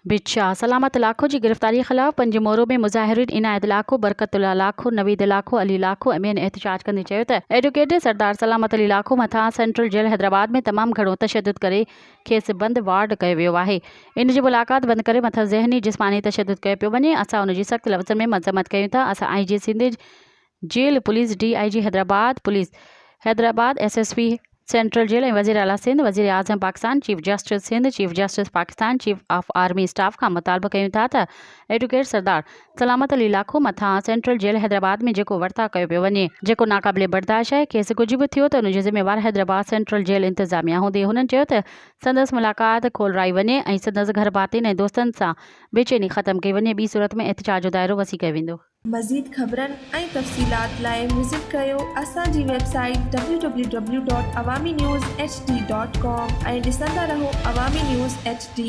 बिदशाह सलामत लाखो जी गिरफ्तारी ख़िलाफ़ पंजमोरो में मुज़ाहिरीन इनायत लाखो, बरकतुल्ला लाखो, नवीद लाखो, अली लाखो अमीन एहतजाज कंदे चयो त एडवोकेट सरदार सलामत अली लाखो मथां सेंट्रल जेल हैदराबाद में तमामु घणो तशद्दुद करे खेसि बंदि वार्ड कयो वियो आहे। इन जी मुलाक़ात बंदि करे मथां ज़हनी जिस्मानी तशद्दुद कयो पियो वञे। असां उन जी सख़्त लफ़्ज़नि में मज़म्मत कयूं था। असां IG Sindh jail police, DIG Hyderabad police Hyderabad, SSP central jail ऐं वज़ीर आला सिंध, वज़ीर आज़म Pakistan, chief justice Sindh, chief justice Pakistan, chief of army staff खां मुतालबो कयूं था त एडवोकेट सरदार सलामत अली लाखो मथां सेंट्रल जेल हैदराबाद में जेको वर्ता कयो पियो वञे, जेको नाक़ाबिले बर्दाश्त आहे, खेसि कुझु बि थियो त उन जो ज़िम्मेवार हैदराबाद सेंट्रल जेल इंतज़ामिया हूंदी। हुननि चयो त संदसि मुलाक़ात खोलराई वञे ऐं संदसि घर भातियुनि ऐं दोस्तनि सां बेचैनी ख़त्म कई वञे। ॿी सूरत में एहतजाज जो दाइरो वसी कयो वेंदो। मज़ीद ख़बरनि ऐं तफ़सीलात लाइ विज़िट कयो असांजी वेबसाइट www.awamiNewsHD.com ऐं ॾिसंदा रहो अवामी न्यूज़ HD।